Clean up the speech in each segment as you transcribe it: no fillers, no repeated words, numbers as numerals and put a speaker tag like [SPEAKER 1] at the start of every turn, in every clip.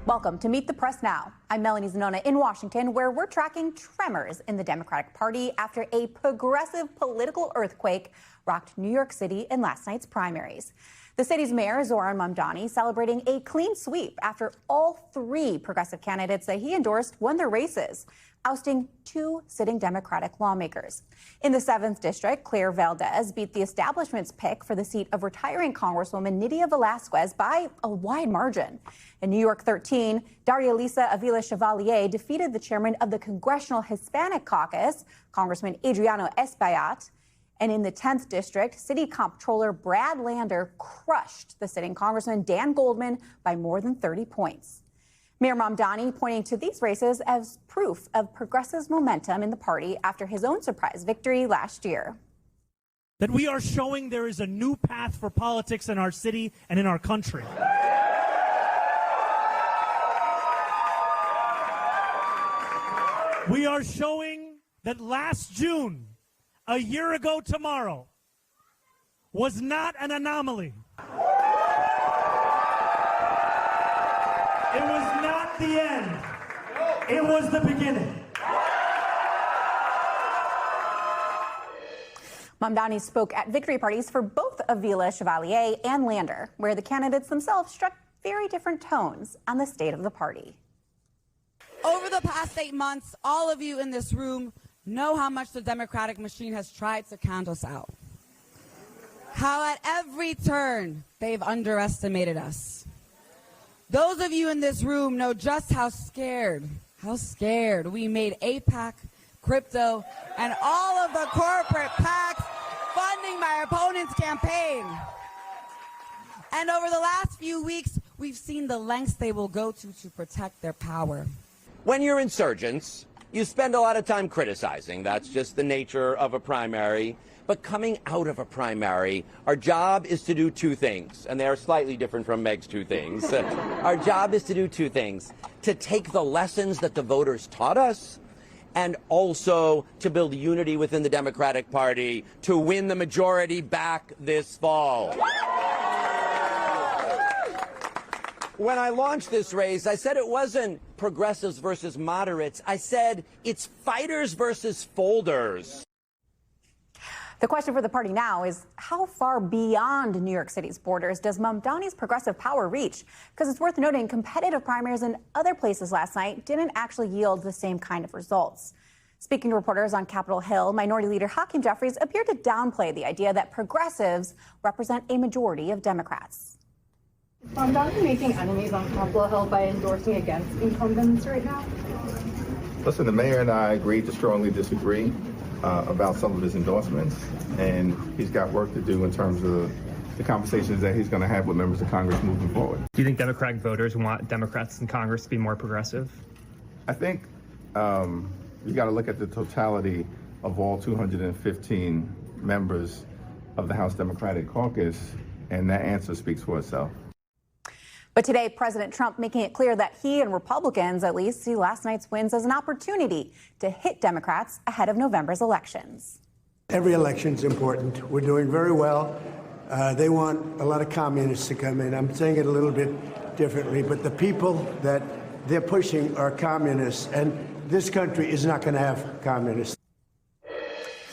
[SPEAKER 1] Welcome to Meet the Press Now. I'm Melanie Zanona in Washington, where we're tracking tremors in the Democratic Party after a progressive political earthquake rocked New York City in last night's primaries. The city's mayor, Zohran Mamdani, celebrating a clean sweep after all three progressive candidates that he endorsed won their races, ousting two sitting Democratic lawmakers. In the 7th District, Claire Valdez beat the establishment's pick for the seat of retiring Congresswoman Nydia Velasquez by a wide margin. In New York 13, Daria Lisa Avila Chevalier defeated the chairman of the Congressional Hispanic Caucus, Congressman Adriano Espaillat. And in the 10th District, City Comptroller Brad Lander crushed the sitting Congressman Dan Goldman by more than 30 points. Mayor Mamdani pointing to these races as proof of progressive momentum in the party after his own surprise victory last year.
[SPEAKER 2] That we are showing there is a new path for politics in our city and in our country. We are showing that last June, a year ago tomorrow, was not an anomaly. It was not the end. It was the beginning.
[SPEAKER 1] Mamdani spoke at victory parties for both Avila Chevalier and Lander, where the candidates themselves struck very different tones on the state of the party.
[SPEAKER 3] Over the past 8 months, all of you in this room know how much the Democratic machine has tried to count us out. How at every turn they've underestimated us. Those of you in this room know just how scared we made AIPAC, crypto, and all of the corporate PACs funding my opponent's campaign. And over the last few weeks, we've seen the lengths they will go to protect their power.
[SPEAKER 4] When you're insurgents, you spend a lot of time criticizing. That's just the nature of a primary. But coming out of a primary, our job is to do two things, and they are slightly different from Meg's two things. Our job is to do two things: to take the lessons that the voters taught us, and also to build unity within the Democratic Party to win the majority back this fall. When I launched this race, I said it wasn't progressives versus moderates. I said it's fighters versus folders.
[SPEAKER 1] The question for the party now is, how far beyond New York City's borders does Mamdani's progressive power reach? Because it's worth noting, competitive primaries in other places last night didn't actually yield the same kind of results. Speaking to reporters on Capitol Hill, Minority Leader Hakeem Jeffries appeared to downplay the idea that progressives represent a majority of Democrats.
[SPEAKER 5] Is Mamdani making enemies on Capitol Hill by endorsing against incumbents right now?
[SPEAKER 6] Listen, the mayor and I agreed to strongly disagree about some of his endorsements, and he's got work to do in terms of the conversations that he's going to have with members of Congress moving forward.
[SPEAKER 7] Do you think Democratic voters want Democrats in Congress to be more progressive?
[SPEAKER 6] I think you got to look at the totality of all 215 members of the House Democratic Caucus, and that answer speaks for itself.
[SPEAKER 1] But today, President Trump making it clear that he and Republicans at least see last night's wins as an opportunity to hit Democrats ahead of November's elections.
[SPEAKER 8] Every election's important. We're doing very well. They want a lot of communists to come in. I'm saying it a little bit differently, but the people that they're pushing are communists, and this country is not going to have communists.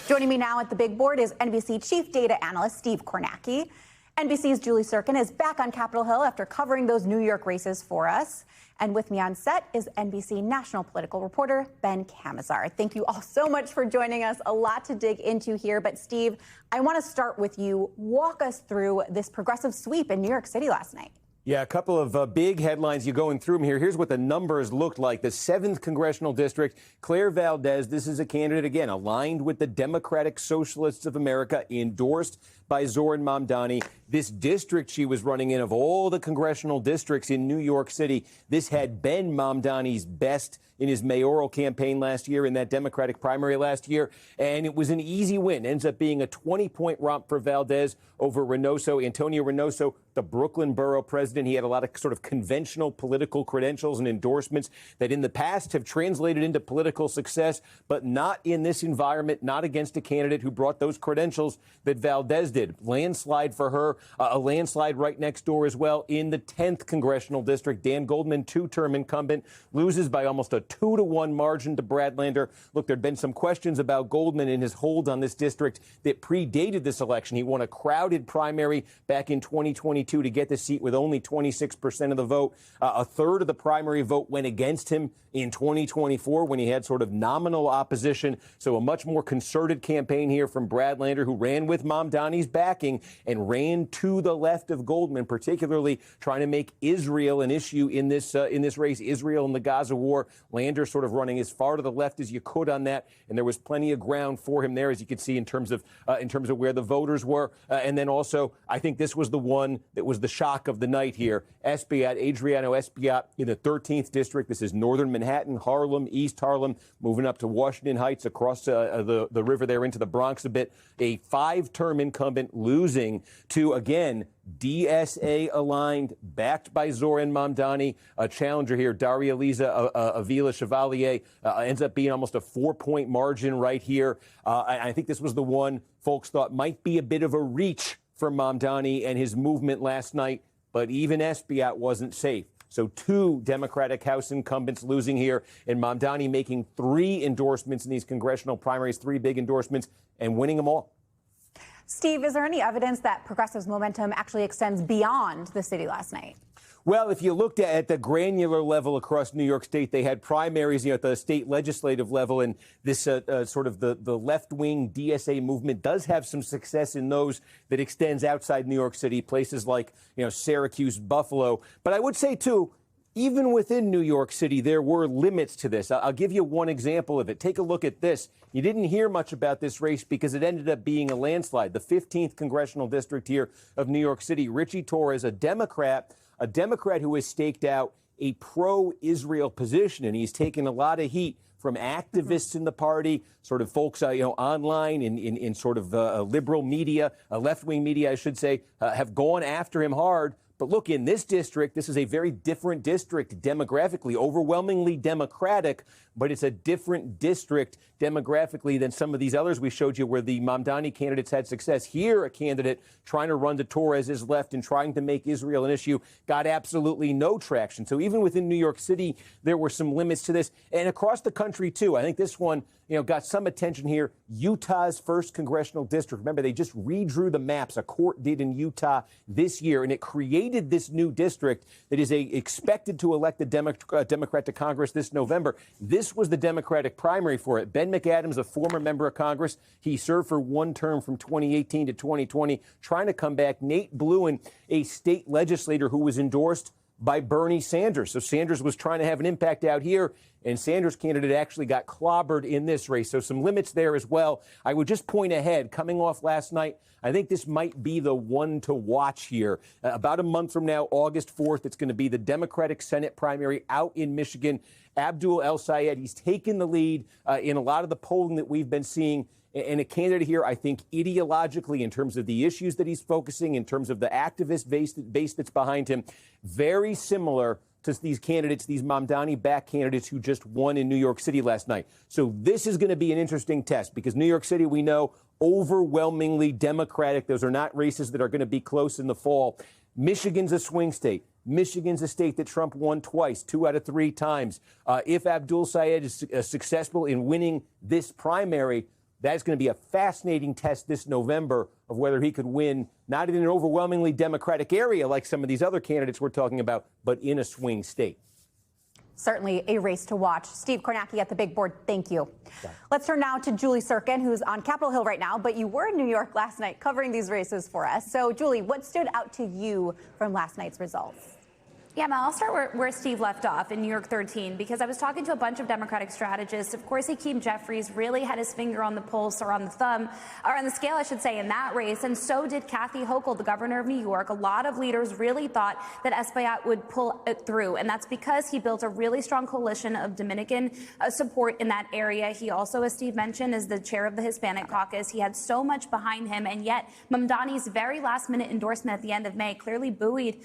[SPEAKER 1] Joining me now at the big board is NBC Chief Data Analyst Steve Kornacki. NBC's Julie Tsirkin is back on Capitol Hill after covering those New York races for us. And with me on set is NBC national political reporter Ben Kamisar. Thank you all so much for joining us. A lot to dig into here. But Steve, I want to start with you. Walk us through this progressive sweep in New York City last night.
[SPEAKER 9] Yeah, a couple of big headlines. You're going through them here. Here's what the numbers looked like. The 7th Congressional District, Claire Valdez, this is a candidate, again, aligned with the Democratic Socialists of America, endorsed by Zohran Mamdani. This district she was running in, of all the congressional districts in New York City, this had been Mamdani's best in his mayoral campaign last year, in that Democratic primary last year, and it was an easy win. Ends up being a 20-point romp for Valdez over Antonio Reynoso, the Brooklyn borough president. He had a lot of sort of conventional political credentials and endorsements that in the past have translated into political success, but not in this environment, not against a candidate who brought those credentials that Valdez did. Landslide for her, a landslide right next door as well in the 10th congressional district. Dan Goldman, two-term incumbent, loses by almost a 2-to-1 margin to Brad Lander. Look, there'd been some questions about Goldman and his hold on this district that predated this election. He won a crowded primary back in 2022 to get the seat with only 26% of the vote. A third of the primary vote went against him in 2024 when he had sort of nominal opposition. So a much more concerted campaign here from Brad Lander, who ran with Mamdani's backing and ran to the left of Goldman, particularly trying to make Israel an issue in this race, Israel and the Gaza war. Lander sort of running as far to the left as you could on that, and there was plenty of ground for him there, as you could see in terms of where the voters were. And then also, I think this was the one that was the shock of the night here. Adriano Espaillat in the 13th district. This is northern Manhattan, Harlem, East Harlem, moving up to Washington Heights, across the river there into the Bronx a bit. A 5-term incumbent losing to, again, DSA-aligned, backed by Zoran Mamdani. A challenger here, Daria Liza Avila Chevalier, ends up being almost a 4-point margin right here. I think this was the one folks thought might be a bit of a reach for Mamdani and his movement last night, but even Espaillat wasn't safe. So 2 Democratic House incumbents losing here, and Mamdani making 3 endorsements in these congressional primaries, 3 big endorsements, and winning them all.
[SPEAKER 1] Steve, is there any evidence that progressives' momentum actually extends beyond the city last night?
[SPEAKER 9] Well, if you looked at the granular level across New York State, they had primaries, at the state legislative level, and this sort of the left-wing DSA movement does have some success in those that extends outside New York City, places like, Syracuse, Buffalo. But I would say, too, even within New York City, there were limits to this. I'll give you one example of it. Take a look at this. You didn't hear much about this race because it ended up being a landslide. The 15th congressional district here of New York City, Richie Torres, a Democrat who has staked out a pro-Israel position, and he's taken a lot of heat from activists in the party, sort of folks, online in sort of liberal media, left-wing media, I should say, have gone after him hard. But look, in this district, this is a very different district demographically, overwhelmingly Democratic, but it's a different district demographically than some of these others we showed you where the Mamdani candidates had success. Here, a candidate trying to run to Torres' left and trying to make Israel an issue got absolutely no traction. So even within New York City, there were some limits to this. And across the country, too. I think this one, got some attention here. Utah's 1st congressional district. Remember, they just redrew the maps. A court did in Utah this year, and it created this new district that is expected to elect a Democrat to Congress this November. This was the Democratic primary for it. Ben McAdams, a former member of Congress, he served for 1 term from 2018 to 2020, trying to come back. Nate Bluen, a state legislator who was endorsed by Bernie Sanders. So Sanders was trying to have an impact out here, and Sanders' candidate actually got clobbered in this race. So some limits there as well. I would just point ahead, coming off last night, I think this might be the one to watch here. About a month from now, August 4th, it's going to be the Democratic Senate primary out in Michigan. Abdul El-Sayed, he's taken the lead in a lot of the polling that we've been seeing. And a candidate here, I think, ideologically, in terms of the issues that he's focusing, in terms of the activist base that's behind him, very similar to these candidates, these Mamdani-backed candidates who just won in New York City last night. So this is going to be an interesting test because New York City, we know, overwhelmingly Democratic. Those are not races that are going to be close in the fall. Michigan's a swing state. Michigan's a state that Trump won twice, 2 out of 3 times. If Abdul Sayed is successful in winning this primary, that's going to be a fascinating test this November of whether he could win, not in an overwhelmingly Democratic area like some of these other candidates we're talking about, but in a swing state.
[SPEAKER 1] Certainly a race to watch. Steve Kornacki at the big board, thank you. Let's turn now to Julie Tsirkin, who's on Capitol Hill right now, but you were in New York last night covering these races for us. So, Julie, what stood out to you from last night's results?
[SPEAKER 10] Yeah, Mel, I'll start where Steve left off in New York 13, because I was talking to a bunch of Democratic strategists. Of course, Hakeem Jeffries really had his finger on the pulse, or on the thumb, or on the scale, I should say, in that race. And so did Kathy Hochul, the governor of New York. A lot of leaders really thought that Espaillat would pull it through. And that's because he built a really strong coalition of Dominican support in that area. He also, as Steve mentioned, is the chair of the Hispanic caucus. He had so much behind him. And yet Mamdani's very last minute endorsement at the end of May clearly buoyed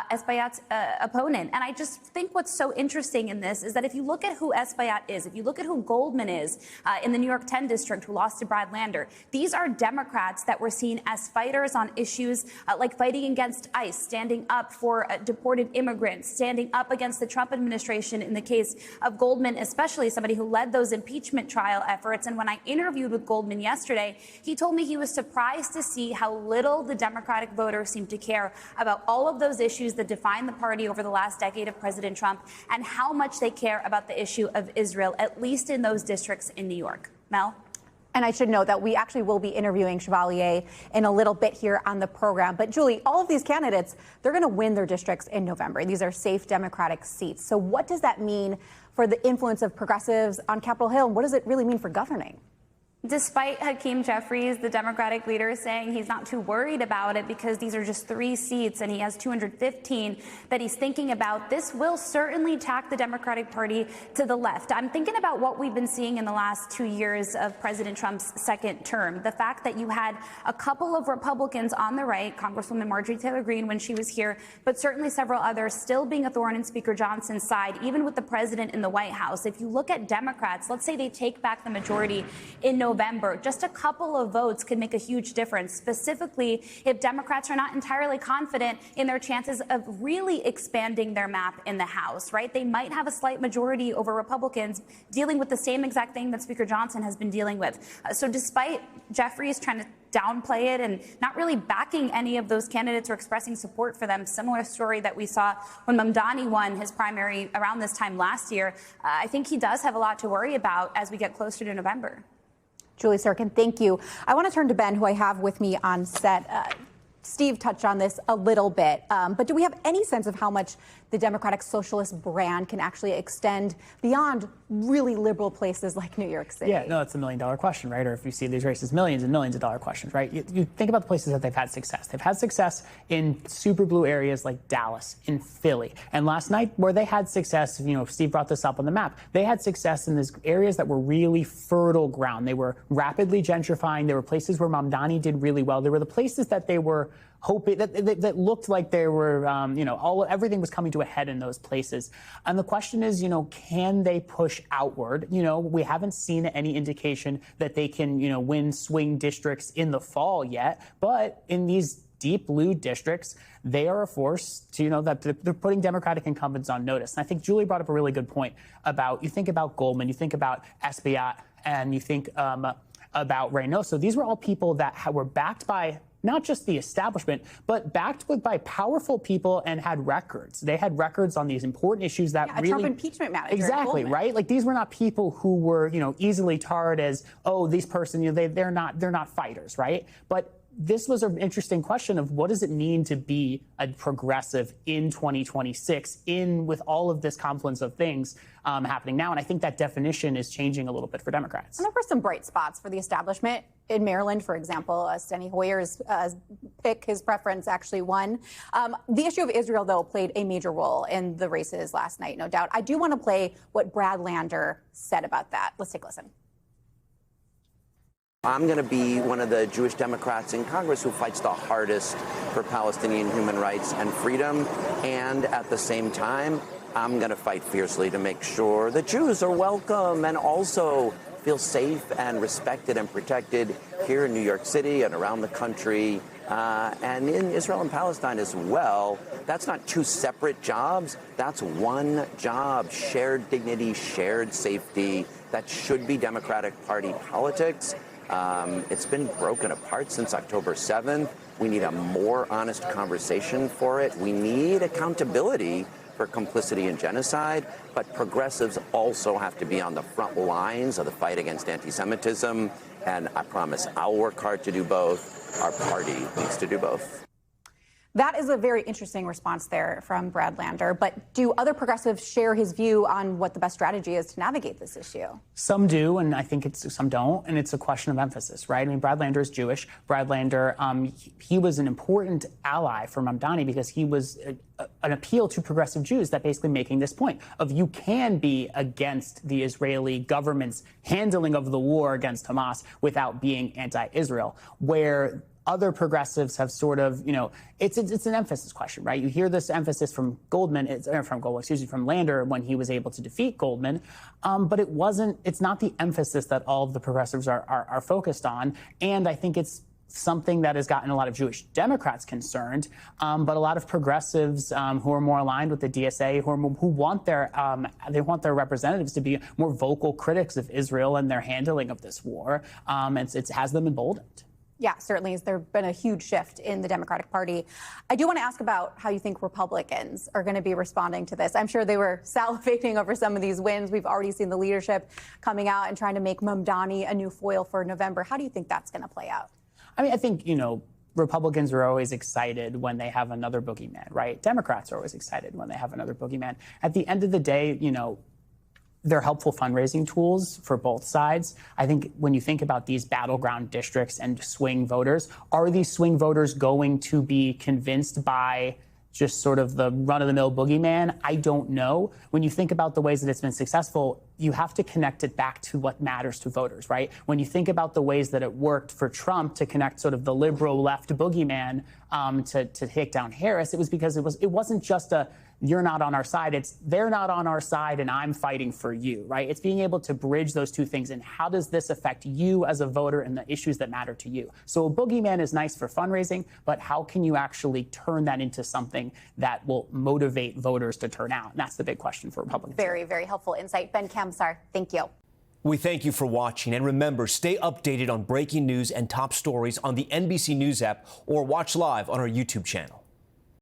[SPEAKER 10] Espaillat's opponent. And I just think what's so interesting in this is that if you look at who Espaillat is, if you look at who Goldman is in the New York 10 district, who lost to Brad Lander, these are Democrats that were seen as fighters on issues like fighting against ICE, standing up for deported immigrants, standing up against the Trump administration in the case of Goldman, especially somebody who led those impeachment trial efforts. And when I interviewed with Goldman yesterday, he told me he was surprised to see how little the Democratic voters seem to care about all of those issues that define the party over the last decade of President Trump, and how much they care about the issue of Israel, at least in those districts in New York. Mel?
[SPEAKER 1] And I should note that we actually will be interviewing Chevalier in a little bit here on the program. But Julie, all of these candidates, they're going to win their districts in November. These are safe Democratic seats. So what does that mean for the influence of progressives on Capitol Hill? And what does it really mean for governing?
[SPEAKER 10] Despite Hakeem Jeffries, the Democratic leader, saying he's not too worried about it because these are just 3 seats and he has 215 that he's thinking about, this will certainly tack the Democratic Party to the left. I'm thinking about what we've been seeing in the last 2 years of President Trump's second term. The fact that you had a couple of Republicans on the right, Congresswoman Marjorie Taylor Greene when she was here, but certainly several others still being a thorn in Speaker Johnson's side, even with the president in the White House. If you look at Democrats, let's say they take back the majority in November, just a couple of votes could make a huge difference, specifically if Democrats are not entirely confident in their chances of really expanding their map in the House, right? They might have a slight majority over Republicans dealing with the same exact thing that Speaker Johnson has been dealing with. So despite Jeffries trying to downplay it and not really backing any of those candidates or expressing support for them, similar story that we saw when Mamdani won his primary around this time last year, I think he does have a lot to worry about as we get closer to November.
[SPEAKER 1] Julie Tsirkin, thank you. I want to turn to Ben, who I have with me on set. Steve touched on this a little bit, but do we have any sense of how much the Democratic Socialist brand can actually extend beyond really liberal places like New York City?
[SPEAKER 11] Yeah, no, it's $1 million question, right? Or if you see these races, millions and millions of dollar questions, right? You think about the places that they've had success. They've had success in super blue areas like Dallas, in Philly. And last night, where they had success, you know, Steve brought this up on the map, they had success in these areas that were really fertile ground. They were rapidly gentrifying. There were places where Mamdani did really well. There were the places that they were hoping that looked like they were, everything was coming to a head in those places. And the question is, can they push outward? We haven't seen any indication that they can, win swing districts in the fall yet. But in these deep blue districts, they are a force to, that they're putting Democratic incumbents on notice. And I think Julie brought up a really good point about, you think about Goldman, you think about Espaillat, and you think about Reynoso. These were all people that were backed by not just the establishment, but backed by powerful people and had records. They had records on these important issues that
[SPEAKER 1] a Trump impeachment manager.
[SPEAKER 11] Exactly, right? Like, these were not people who were, easily tarred as, oh, these person, they're not fighters, right? But this was an interesting question of what does it mean to be a progressive in 2026 with all of this confluence of things happening now. And I think that definition is changing a little bit for Democrats.
[SPEAKER 1] And there were some bright spots for the establishment. In Maryland, for example, Steny Hoyer's pick, his preference, actually won. The issue of Israel, though, played a major role in the races last night, no doubt. I do want to play what Brad Lander said about that. Let's take a listen.
[SPEAKER 4] I'm going to be one of the Jewish Democrats in Congress who fights the hardest for Palestinian human rights and freedom. And at the same time, I'm going to fight fiercely to make sure that Jews are welcome and also feel safe and respected and protected here in New York City and around the country and in Israel and Palestine as well. That's not 2 separate jobs. That's one job, shared dignity, shared safety. That should be Democratic Party politics. It's been broken apart since October 7th. We need a more honest conversation for it. We need accountability for complicity in genocide, but progressives also have to be on the front lines of the fight against anti-Semitism, and I promise I'll work hard to do both. Our party needs to do both.
[SPEAKER 1] That is a very interesting response there from Brad Lander. But do other progressives share his view on what the best strategy is to navigate this issue?
[SPEAKER 11] Some do, and I think some don't, and it's a question of emphasis, right? I mean, Brad Lander is Jewish. Brad Lander, he was an important ally for Mamdani because he was an appeal to progressive Jews that basically making this point of you can be against the Israeli government's handling of the war against Hamas without being anti-Israel, where other progressives have sort of, it's an emphasis question, right? You hear this emphasis from from Lander when he was able to defeat Goldman, but it's not the emphasis that all of the progressives are focused on. And I think it's something that has gotten a lot of Jewish Democrats concerned, but a lot of progressives who are more aligned with the DSA, who want their representatives to be more vocal critics of Israel and their handling of this war. It has them emboldened.
[SPEAKER 1] Yeah, certainly. There's been a huge shift in the Democratic Party. I do want to ask about how you think Republicans are going to be responding to this. I'm sure they were salivating over some of these wins. We've already seen the leadership coming out and trying to make Mamdani a new foil for November. How do you think that's going to play out?
[SPEAKER 11] I mean, I think, Republicans are always excited when they have another boogeyman, right? Democrats are always excited when they have another boogeyman. At the end of the day, they're helpful fundraising tools for both sides. I think when you think about these battleground districts and swing voters, are these swing voters going to be convinced by just sort of the run-of-the-mill boogeyman? I don't know. When you think about the ways that it's been successful, you have to connect it back to what matters to voters, right? When you think about the ways that it worked for Trump to connect sort of the liberal left boogeyman to take down Harris, it was because it wasn't just a you're not on our side. It's they're not on our side and I'm fighting for you, right? It's being able to bridge those two things. And how does this affect you as a voter and the issues that matter to you? So a boogeyman is nice for fundraising, but how can you actually turn that into something that will motivate voters to turn out? And that's the big question for Republicans.
[SPEAKER 1] Very, very helpful insight. Ben Kamisar, thank you.
[SPEAKER 12] We thank you for watching. And remember, stay updated on breaking news and top stories on the NBC News app or watch live on our YouTube channel.